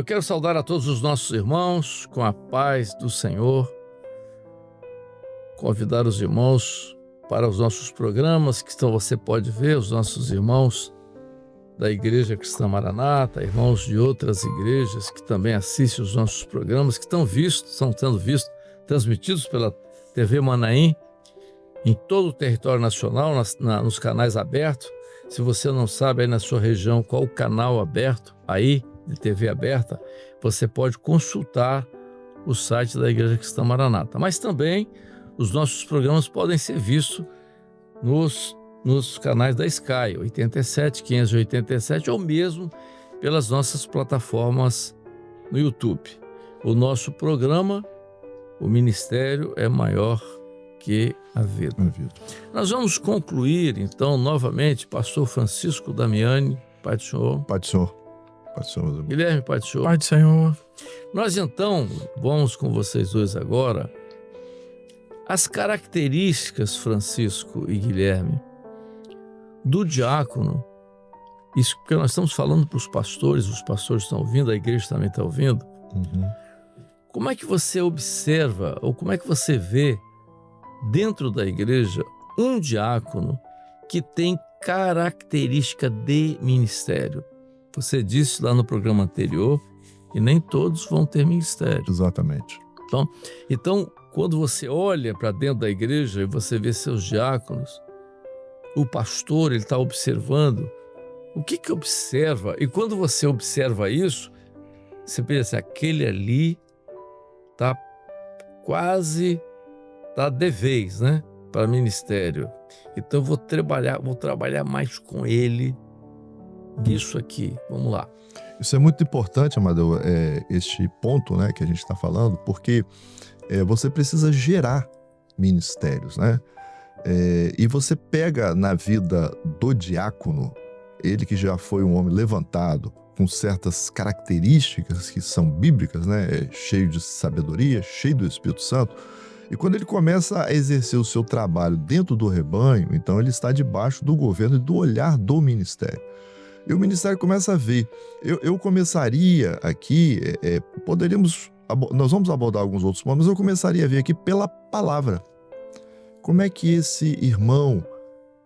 Eu quero saudar a todos os nossos irmãos com a paz do Senhor, convidar os irmãos para os nossos programas, que você pode ver, os nossos irmãos da Igreja Cristã Maranata, irmãos de outras igrejas que também assistem os nossos programas, que estão sendo vistos, transmitidos pela TV Manaim, em todo o território nacional, nos canais abertos. Se você não sabe aí na sua região qual o canal aberto aí, de TV aberta, você pode consultar o site da Igreja Cristã Maranata. Mas também os nossos programas podem ser vistos nos canais da Sky, 87, 587, ou mesmo pelas nossas plataformas no YouTube. O nosso programa, o ministério é maior que a vida. Nós vamos concluir, então, novamente, pastor Francisco Damiani, Pai do Senhor. Pai do Senhor. Pai do Senhor. Guilherme, Pai do Senhor. Pai do Senhor. Nós, então, vamos com vocês dois agora. As características, Francisco e Guilherme, do diácono, isso porque nós estamos falando para os pastores estão ouvindo, a igreja também está ouvindo. Como é que você observa, ou como é que você vê dentro da igreja um diácono que tem característica de ministério? Você disse lá no programa anterior que nem todos vão ter ministério. Exatamente. Então, quando você olha para dentro da igreja e você vê seus diáconos, o pastor ele está observando o que observa, e quando você observa isso, você pensa, aquele ali está quase, está de vez, né, para ministério. Então eu vou trabalhar mais com ele disso aqui. Vamos lá. Isso é muito importante, Amadeu, este ponto, né, que a gente está falando, porque você precisa gerar ministérios, né? E você pega na vida do diácono, ele que já foi um homem levantado, com certas características que são bíblicas, né? Cheio de sabedoria, cheio do Espírito Santo. E quando ele começa a exercer o seu trabalho dentro do rebanho, então ele está debaixo do governo e do olhar do ministério. E o ministério começa a ver. Eu começaria aqui, nós vamos abordar alguns outros pontos, mas eu começaria a ver aqui pela palavra. Como é que esse irmão,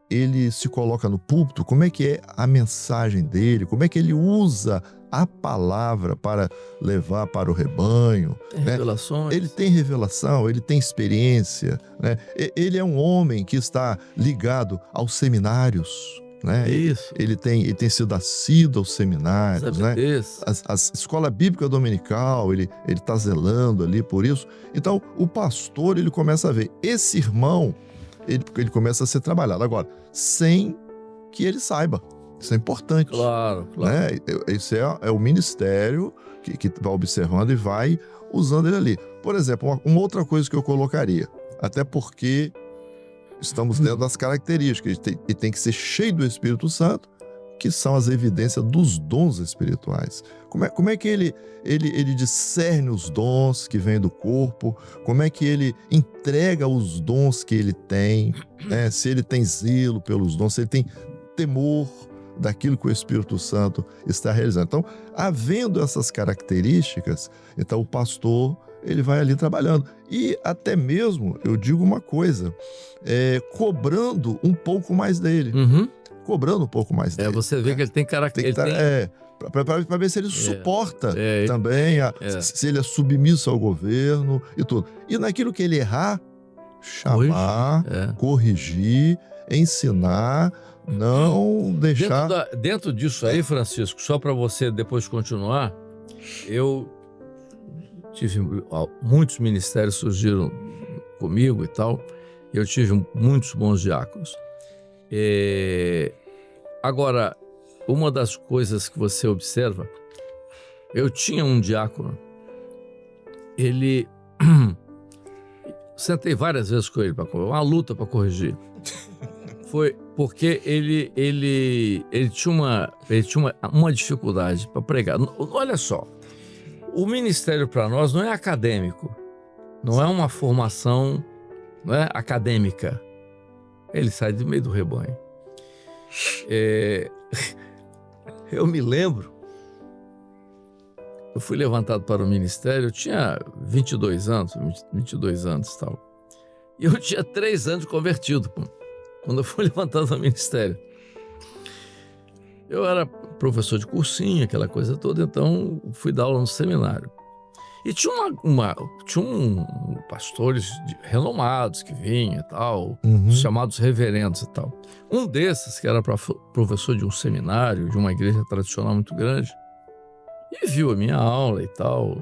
ele se coloca no púlpito? Como é que é a mensagem dele? Como é que ele usa a palavra para levar para o rebanho? Tem revelações. Ele tem revelação, ele tem experiência, né? Ele é um homem que está ligado aos seminários, né? Isso. Ele tem sido assíduo aos seminários, né? A escola bíblica dominical, ele está zelando ali por isso. Então, o pastor, ele começa a ver esse irmão, ele começa a ser trabalhado. Agora, sem que ele saiba. Isso é importante. Claro. Né? Esse é o ministério que vai observando e vai usando ele ali. Por exemplo, uma outra coisa que eu colocaria, até porque estamos dentro das características, e tem que ser cheio do Espírito Santo, que são as evidências dos dons espirituais. Como é que ele discerne os dons que vêm do corpo? Como é que ele entrega os dons que ele tem? Né? Se ele tem zelo pelos dons, se ele tem temor daquilo que o Espírito Santo está realizando. Então, havendo essas características, então o pastor ele vai ali trabalhando. E até mesmo, eu digo uma coisa, cobrando um pouco mais dele. Cobrando um pouco mais dele. Você vê que ele tem características. Para ver se ele suporta também, se ele é submisso ao governo e tudo. E naquilo que ele errar, chamar, corrigir, ensinar, não deixar... Dentro disso aí, Francisco, só para você depois continuar, eu tive muitos ministérios surgiram comigo e tal, e eu tive muitos bons diáconos. Agora, uma das coisas que você observa, eu tinha um diácono, ele... Sentei várias vezes com ele, uma luta para corrigir. Foi porque ele tinha uma dificuldade para pregar. Olha só, o ministério para nós não é acadêmico, não é uma formação, não é acadêmica. Ele sai do meio do rebanho. Eu me lembro eu fui levantado para o ministério, eu tinha 22 anos e tal. E eu tinha 3 anos de convertido, pô, quando eu fui levantado para o ministério. Eu era professor de cursinho, aquela coisa toda, então fui dar aula no seminário. E tinha pastores renomados que vinham e tal, chamados reverendos e tal. Um desses, que era professor de um seminário, de uma igreja tradicional muito grande, e viu a minha aula e tal.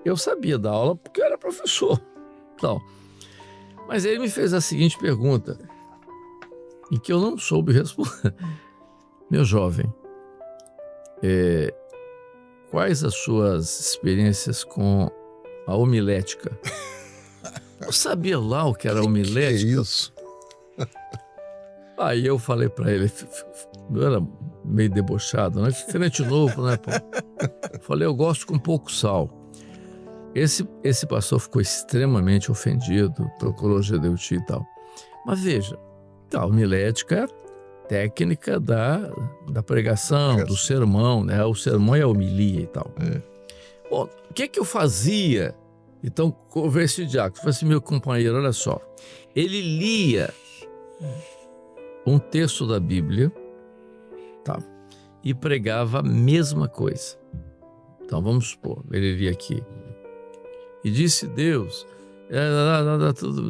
Eu sabia da aula porque eu era professor e tal. Mas ele me fez a seguinte pergunta, em que eu não soube responder. Meu jovem, quais as suas experiências com a homilética? Eu sabia lá o que era homilética. Que isso? Aí eu falei para ele, eu era meio debochado, né? Diferente novo, né, pô? Falei, eu gosto com pouco sal. Esse pastor ficou extremamente ofendido, procurou Gedeuti e tal. Mas veja, a homilética é a técnica da pregação, do sermão, né? O sermão é a homilia e tal. Bom, o que eu fazia? Então, conversei o diácono. Falei assim, meu companheiro, olha só. Ele lia um texto da Bíblia, tá? E pregava a mesma coisa. Então, vamos supor, ele lia aqui. E disse Deus,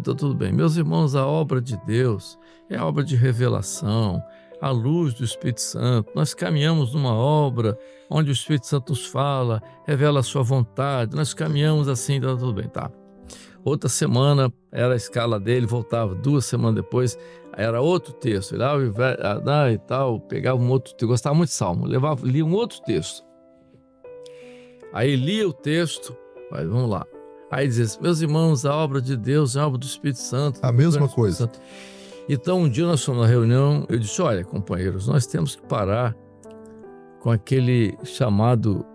tá tudo bem. Meus irmãos, a obra de Deus é a obra de revelação, a luz do Espírito Santo. Nós caminhamos numa obra onde o Espírito Santo nos fala, revela a sua vontade. Nós caminhamos assim, tá tudo bem, tá. Outra semana era a escala dele, voltava 2 semanas depois, era outro texto. Ele e tal, pegava um outro texto, gostava muito de Salmo, lia um outro texto. Aí lia o texto, mas vamos lá. Aí dizia assim, meus irmãos, a obra de Deus é a obra do Espírito Santo. A mesma coisa. Então, um dia nós fomos na reunião, eu disse, olha, companheiros, nós temos que parar com aquele chamado,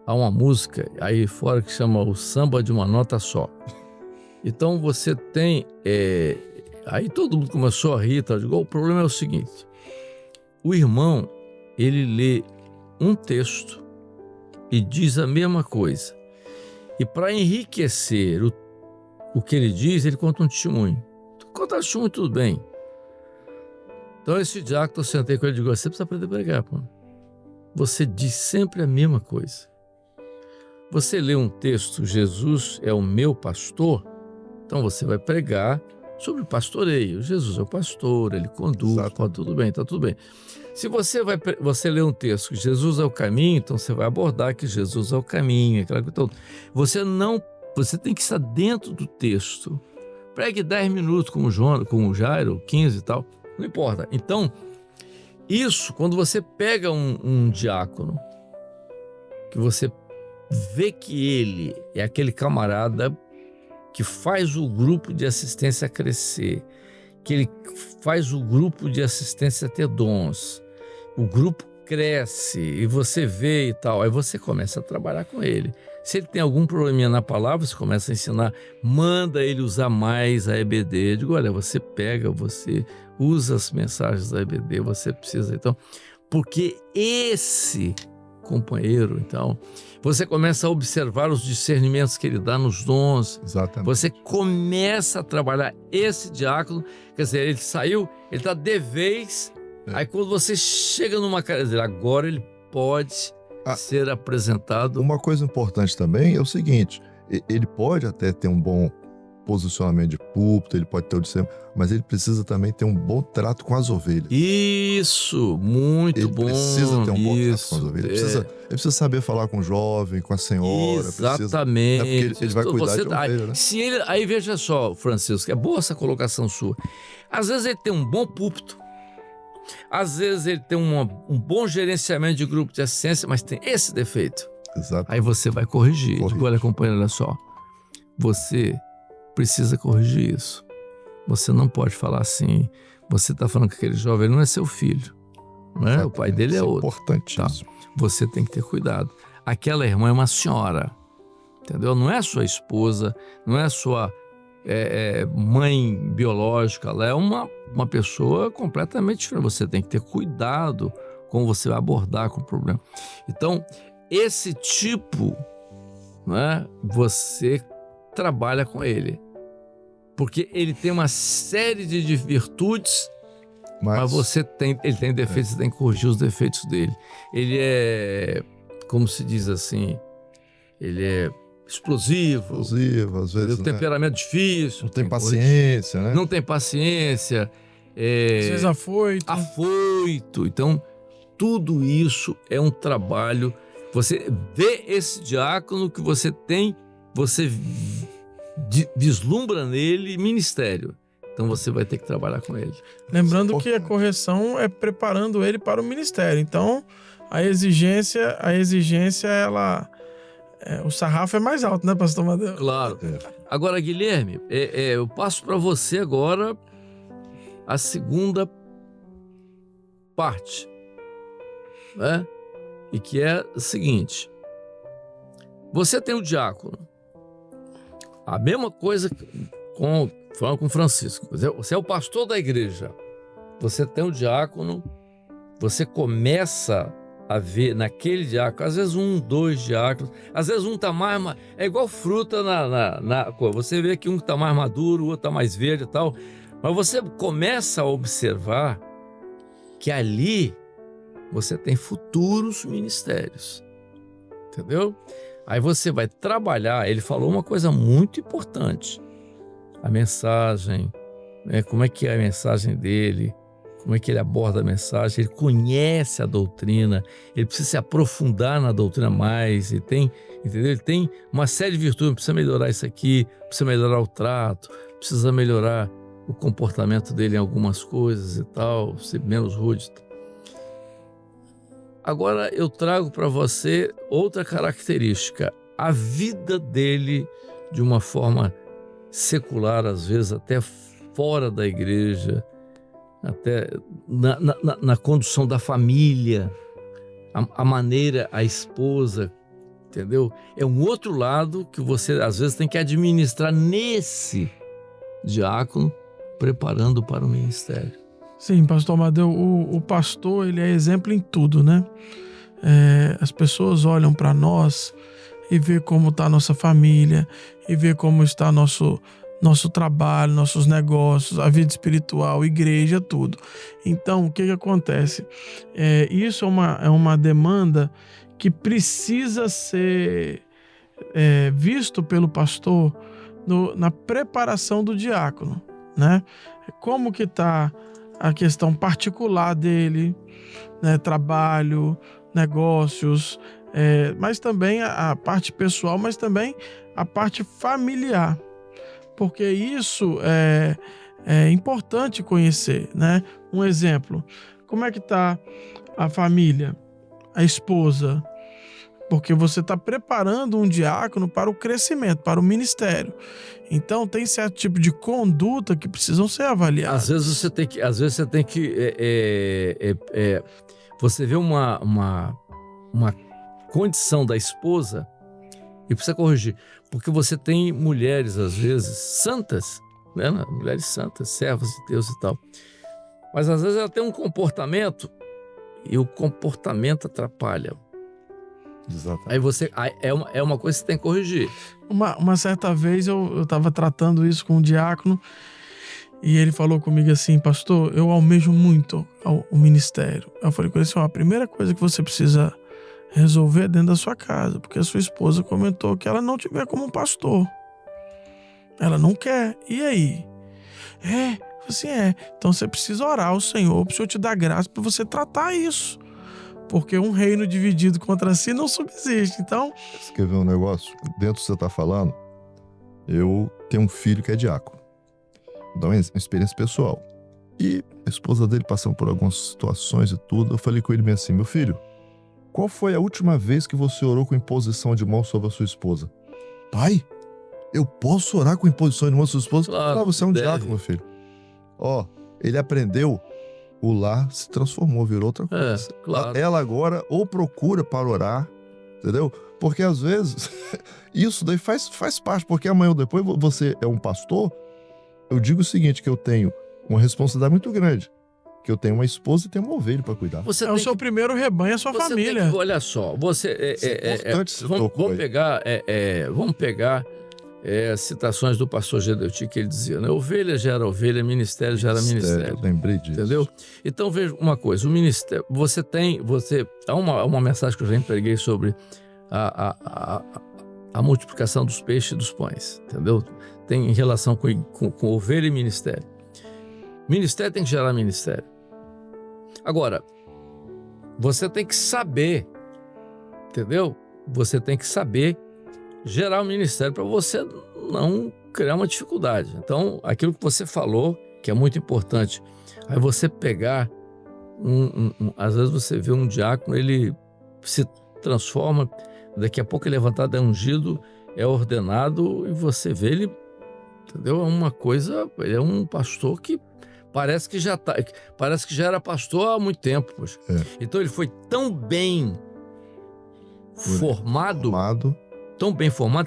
há uma música aí fora que chama o samba de uma nota só. Então, você tem, aí todo mundo começou a rir, tá? O problema é o seguinte, o irmão, ele lê um texto e diz a mesma coisa. E para enriquecer o que ele diz, ele conta um testemunho. Contar testemunho, tudo bem. Então esse diácono, eu sentei com ele e digo, você precisa aprender a pregar, pô. Você diz sempre a mesma coisa. Você lê um texto, Jesus é o meu pastor, então você vai pregar sobre o pastoreio. Jesus é o pastor, ele conduz, tá tudo bem, tá tudo bem. Se você lê um texto que Jesus é o caminho, então você vai abordar que Jesus é o caminho. Então, você tem que estar dentro do texto. Pregue 10 minutos com o Jairo, 15 e tal, não importa. Então, isso, quando você pega um diácono, que você vê que ele é aquele camarada que faz o grupo de assistência crescer, que ele faz o grupo de assistência ter dons, o grupo cresce e você vê e tal, aí você começa a trabalhar com ele. Se ele tem algum probleminha na palavra, você começa a ensinar, manda ele usar mais a EBD. Eu digo, olha, você usa as mensagens da EBD, você precisa, então, porque esse companheiro, então, você começa a observar os discernimentos que ele dá nos dons. Exatamente. Você começa a trabalhar esse diácono, quer dizer, ele saiu, ele está de vez. Aí quando você chega numa casa, agora ele pode ser apresentado. Uma coisa importante também é o seguinte, ele pode até ter um bom posicionamento de púlpito, ele pode ter o discernimento, mas ele precisa também ter um bom trato com as ovelhas. Isso, muito bom. Ele precisa ter um bom trato com as ovelhas. Ele precisa saber falar com o jovem, com a senhora. Exatamente. Porque ele vai cuidar de ovelha, né? Aí veja só, Francisco, é boa essa colocação sua. Às vezes ele tem um bom púlpito, às vezes ele tem um bom gerenciamento de grupo de assistência, mas tem esse defeito. Exato. Aí você vai corrigir. Digo, olha, companheiro, olha só. Você precisa corrigir isso. Você não pode falar assim. Você está falando que aquele jovem não é seu filho, né? O pai dele é outro. Importantíssimo. Tá. Você tem que ter cuidado. Aquela irmã é uma senhora, entendeu? Não é sua esposa, não é sua mãe biológica. Ela é uma pessoa completamente diferente. Você tem que ter cuidado como você vai abordar com o problema. Então, esse tipo, né, você trabalha com ele. Porque ele tem uma série de virtudes, mas ele tem defeitos, você tem que corrigir os defeitos dele. Ele é, como se diz assim, ele é explosivo, às vezes, o temperamento difícil. Não tem paciência, né? Não tem paciência. Às vezes afoito. Então, tudo isso é um trabalho. Você vê esse diácono que você tem, você vislumbra nele ministério. Então você vai ter que trabalhar com ele. Lembrando que a correção é preparando ele para o ministério. Então, a exigência, ela... o sarrafo é mais alto, né, pastor Amadeu? Claro. Agora, Guilherme, eu passo para você agora a segunda parte, né? E que é o seguinte: você tem o diácono, a mesma coisa falando com Francisco, você é o pastor da igreja, você tem o diácono, você começa a ver naquele diácono, às vezes 1, 2 diáconos, às vezes um tá mais, é igual fruta na cor, você vê que um tá mais maduro, o outro tá mais verde e tal, mas você começa a observar que ali você tem futuros ministérios, entendeu? Aí você vai trabalhar, ele falou uma coisa muito importante, a mensagem, né? Como é que é a mensagem dele, como é que ele aborda a mensagem, ele conhece a doutrina, ele precisa se aprofundar na doutrina mais, ele tem, entendeu? Ele tem uma série de virtudes, precisa melhorar isso aqui, precisa melhorar o trato, precisa melhorar o comportamento dele em algumas coisas e tal, ser menos rude. Agora eu trago para você outra característica, a vida dele de uma forma secular, às vezes até fora da igreja, até na condução da família, a maneira, a esposa, entendeu? É um outro lado que você às vezes tem que administrar nesse diácono, preparando para o ministério. Sim, pastor Amadeu, o pastor, ele é exemplo em tudo, né? As pessoas olham para nós e vê como está a nossa família, e vê como está nosso trabalho, nossos negócios, a vida espiritual, igreja, tudo. Então, o que acontece? Isso é uma demanda que precisa ser visto pelo pastor na preparação do diácono, né? Como que está a questão particular dele, né? Trabalho, negócios, mas também a parte pessoal, mas também a parte familiar. Porque isso é importante conhecer, né? Um exemplo, como é que está a família, a esposa? Porque você está preparando um diácono para o crescimento, para o ministério. Então, tem certo tipo de conduta que precisam ser avaliadas. Às vezes você tem que você vê uma condição da esposa e precisa corrigir. Porque você tem mulheres, às vezes, santas, né? Mulheres santas, servas de Deus e tal. Mas, às vezes, ela tem um comportamento e o comportamento atrapalha. Exatamente. Aí é uma coisa que você tem que corrigir. Uma certa vez eu estava tratando isso com um diácono e ele falou comigo assim: pastor, eu almejo muito o ministério. Eu falei com ele assim: a primeira coisa que você precisa resolver dentro da sua casa, porque a sua esposa comentou que ela não te vê como um pastor. Ela não quer. E aí? Assim, então você precisa orar ao Senhor para o Senhor te dar graça para você tratar isso. Porque um reino dividido contra si não subsiste. Então, você quer ver um negócio? Dentro do que você está falando, eu tenho um filho que é diácono. Vou dar uma experiência pessoal. E a esposa dele passando por algumas situações e tudo, eu falei com ele bem assim: meu filho, qual foi a última vez que você orou com imposição de mão sobre a sua esposa? Pai, eu posso orar com imposição de mão sobre a sua esposa? Claro, você é um diácono, meu filho. Ele aprendeu, o lar se transformou, virou outra coisa. Claro. Ela agora ou procura para orar, entendeu? Porque às vezes isso daí faz parte, porque amanhã ou depois você é um pastor. Eu digo o seguinte, que eu tenho uma responsabilidade muito grande, que eu tenho uma esposa e tenho uma ovelha para cuidar. É o seu primeiro rebanho, a sua família. Olha só, vamos pegar citações do pastor Gedeuti, que ele dizia, né? Ovelha gera ovelha, ministério gera ministério. Lembrei disso. Entendeu? Então veja uma coisa, o ministério, há uma mensagem que eu já preguei sobre a multiplicação dos peixes e dos pães, entendeu? Tem em relação com ovelha e ministério. Ministério tem que gerar ministério. Agora, você tem que saber, entendeu? Você tem que saber gerar o ministério para você não criar uma dificuldade. Então, aquilo que você falou, que é muito importante, aí você pegar, às vezes você vê um diácono, ele se transforma, daqui a pouco é levantado, é ungido, é ordenado, e você vê ele, entendeu? É uma coisa, ele é um pastor que parece que já era pastor há muito tempo. Poxa. Então ele foi tão bem formado,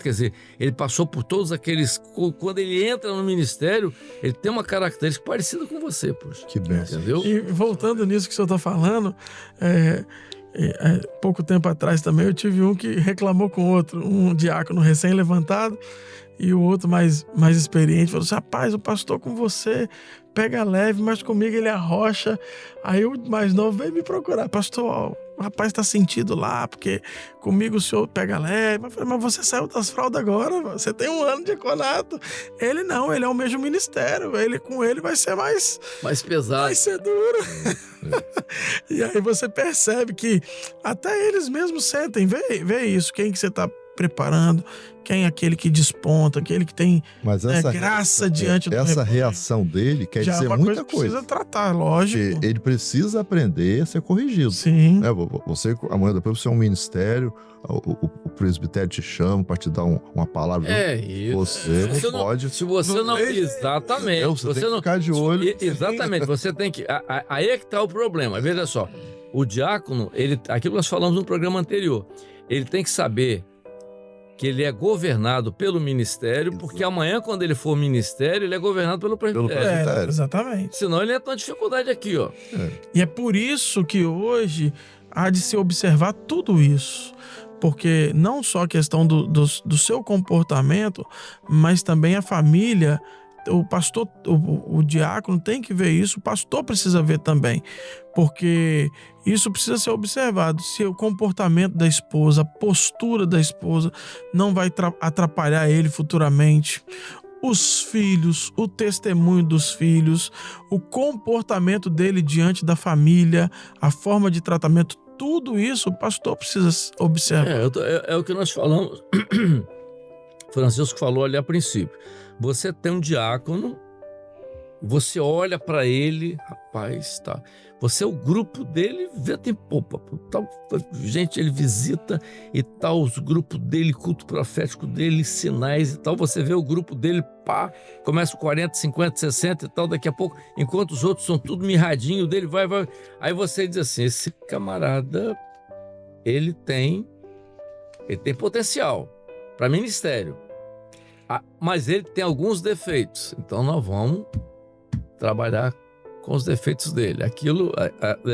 quer dizer, ele passou por todos aqueles... Quando ele entra no ministério, ele tem uma característica parecida com você, poxa. Que benção. Entendeu? E voltando nisso que o senhor está falando, pouco tempo atrás também eu tive um que reclamou com outro, um diácono recém-levantado, e o outro mais experiente falou assim: rapaz, o pastor com você pega leve, mas comigo ele arrocha. Aí o mais novo veio me procurar: pastor, o rapaz está sentido lá, porque comigo o senhor pega leve. Eu falei: mas você saiu das fraldas agora, você tem 1 ano de diaconato. Ele não, ele é o mesmo ministério, com ele vai ser mais pesado, vai ser duro. E aí você percebe que até eles mesmos sentem, vê isso, quem que você está preparando, quem é aquele que desponta, aquele que tem graça diante do rebanho. Essa reação dele quer dizer muita coisa. Precisa tratar, lógico. Porque ele precisa aprender a ser corrigido. Sim. Você, amanhã depois, você é um ministério, o presbitério te chama para te dar uma palavra. Isso. Você não pode... Se você não... Exatamente. Você tem que ficar de olho. Exatamente. Você tem que... Aí é que está o problema. Veja só. O diácono, aquilo que nós falamos no programa anterior, ele tem que saber que ele é governado pelo ministério, porque amanhã, quando ele for ministério, ele é governado pelo presbitério. Exatamente. Senão ele entra uma dificuldade aqui, ó. E é por isso que hoje há de se observar tudo isso. Porque não só a questão do seu comportamento, mas também a família. O pastor, o diácono tem que ver isso, o pastor precisa ver também, porque isso precisa ser observado. Se o comportamento da esposa, a postura da esposa não vai atrapalhar ele futuramente, os filhos, o testemunho dos filhos, o comportamento dele diante da família, a forma de tratamento, tudo isso o pastor precisa observar. É o que nós falamos, Francisco falou ali a princípio. Você tem um diácono, você olha para ele, rapaz, tá? Você é o grupo dele, vê, tem gente, ele visita e tal, os grupos dele, culto profético dele, sinais e tal. Você vê o grupo dele, começa com 40, 50, 60 e tal, daqui a pouco, enquanto os outros são tudo mirradinho dele, vai. Aí você diz assim: esse camarada, ele tem potencial para ministério. Mas ele tem alguns defeitos, então nós vamos trabalhar com os defeitos dele. Aquilo,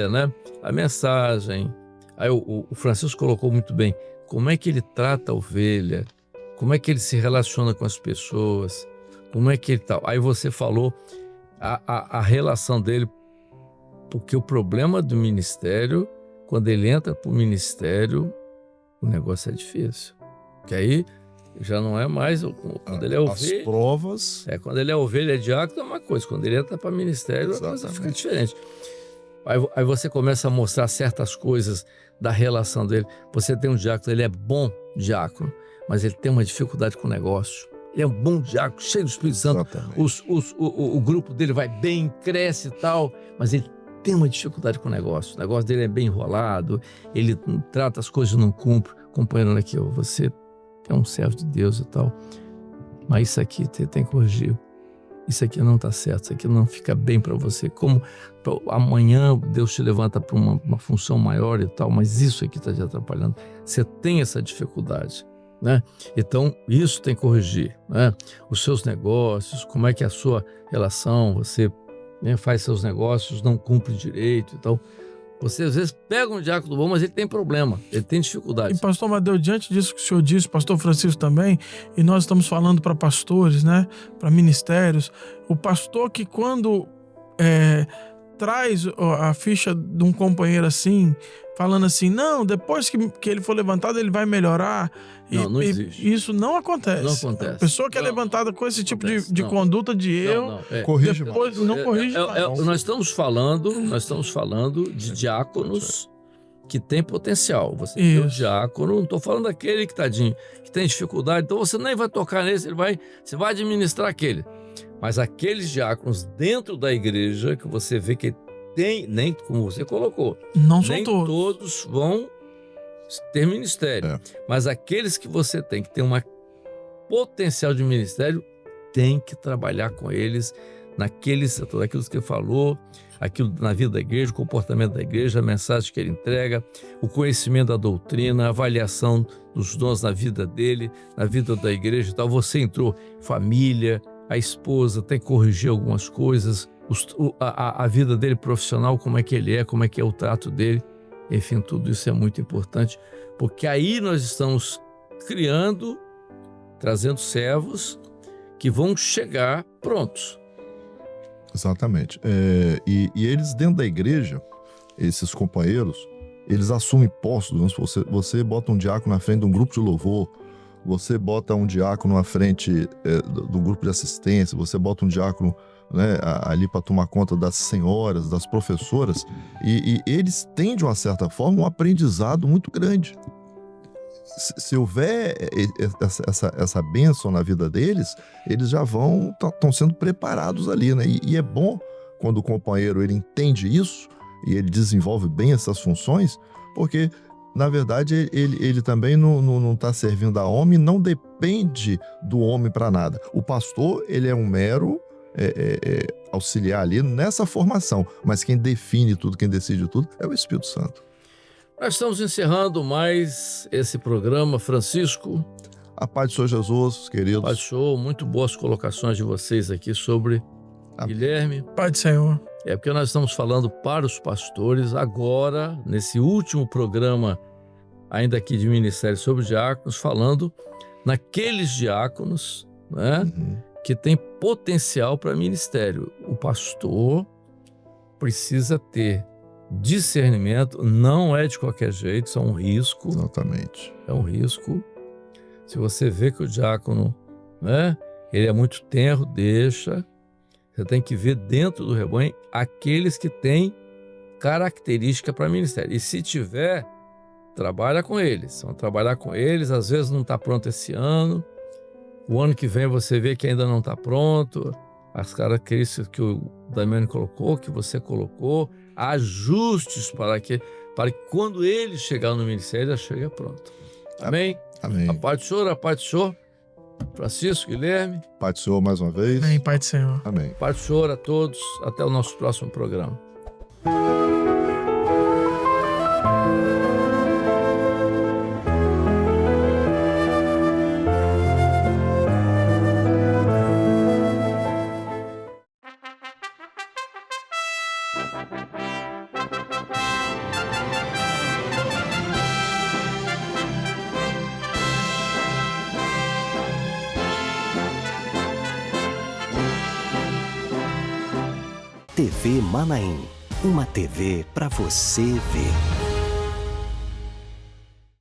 né? A mensagem. Aí o Francisco colocou muito bem: como é que ele trata a ovelha, como é que ele se relaciona com as pessoas, como é que ele tal. Aí você falou a relação dele, porque o problema do ministério, quando ele entra para o ministério, o negócio é difícil. Porque aí já não é mais, quando ele é ovelha... As provas... Quando ele é ovelha, é diácono, é uma coisa. Quando ele entra para ministério, a coisa fica diferente. Aí você começa a mostrar certas coisas da relação dele. Você tem um diácono, ele é bom diácono, mas ele tem uma dificuldade com o negócio. Ele é um bom diácono, cheio do Espírito Santo. O grupo dele vai bem, cresce e tal, mas ele tem uma dificuldade com o negócio. O negócio dele é bem enrolado, ele trata as coisas e não cumpre. Companheiro, aqui, você é um servo de Deus e tal, mas isso aqui você tem que corrigir. Isso aqui não está certo, isso aqui não fica bem para você. Como amanhã Deus te levanta para uma função maior e tal, mas isso aqui está te atrapalhando. Você tem essa dificuldade, né? Então, isso tem que corrigir, né? Os seus negócios, como é que é a sua relação, você né, faz seus negócios, não cumpre direito. Então, você às vezes pega um diácono bom, mas ele tem problema, ele tem dificuldade. E pastor Amadeu, diante disso que o senhor disse, pastor Francisco também, e nós estamos falando para pastores, né, para ministérios, o pastor que quando traz a ficha de um companheiro assim, falando assim, não, depois que ele for levantado, ele vai melhorar. Não existe. Isso não acontece. Não acontece. A pessoa que é levantada com esse tipo de conduta de erro, corrige, depois não corrige mais. Nós estamos falando de diáconos que tem potencial. Você tem o diácono, não estou falando daquele que, tadinho, que tem dificuldade, então você nem vai tocar nesse, você vai administrar aquele. Mas aqueles diáconos dentro da igreja que você vê que tem, nem como você colocou, não são nem todos vão ter ministério. Mas aqueles que você tem que ter uma potencial de ministério, tem que trabalhar com eles naquilo que ele falou, aquilo na vida da igreja, o comportamento da igreja, a mensagem que ele entrega, o conhecimento da doutrina, a avaliação dos dons na vida dele, na vida da igreja e tal. Você entrou, família, a esposa tem que corrigir algumas coisas, a vida dele profissional, como é que ele é, como é que é o trato dele. Enfim, tudo isso é muito importante, porque aí nós estamos trazendo servos que vão chegar prontos. Exatamente. E eles dentro da igreja, esses companheiros, eles assumem postos. Você bota um diácono na frente de um grupo de louvor, você bota um diácono à frente do grupo de assistência, você bota um diácono, né, ali para tomar conta das senhoras, das professoras, e eles têm, de uma certa forma, um aprendizado muito grande. Se houver essa bênção na vida deles, eles já estão sendo preparados ali, né? E é bom quando o companheiro ele entende isso e ele desenvolve bem essas funções, porque na verdade ele também não está servindo a homem, não depende do homem para nada. O pastor ele é um mero auxiliar ali nessa formação, mas quem define tudo, quem decide tudo é o Espírito Santo. Nós estamos encerrando mais esse programa, Francisco. A paz do Senhor Jesus, queridos. Paz do Senhor, muito boas colocações de vocês aqui sobre Guilherme. Paz do Senhor. Porque nós estamos falando para os pastores agora, nesse último programa, ainda aqui de Ministério sobre Diáconos, falando naqueles diáconos, né, que tem potencial para ministério. O pastor precisa ter discernimento, não é de qualquer jeito, isso é um risco. Exatamente. É um risco. Se você vê que o diácono, né, ele é muito tenro, deixa. Você tem que ver dentro do rebanho aqueles que têm característica para ministério. E se tiver, trabalha com eles. Vão trabalhar com eles, às vezes não está pronto esse ano. O ano que vem você vê que ainda não está pronto. As características que o Damiano colocou, que você colocou, ajustes para que quando ele chegar no ministério, já chegue pronto. Amém? Amém. A paz do Senhor, a paz do Senhor. Francisco, Guilherme. Paz do Senhor mais uma vez. Amém, Pai do Senhor. Amém. Paz do Senhor a todos. Até o nosso próximo programa. TV Manaim, uma TV para você ver.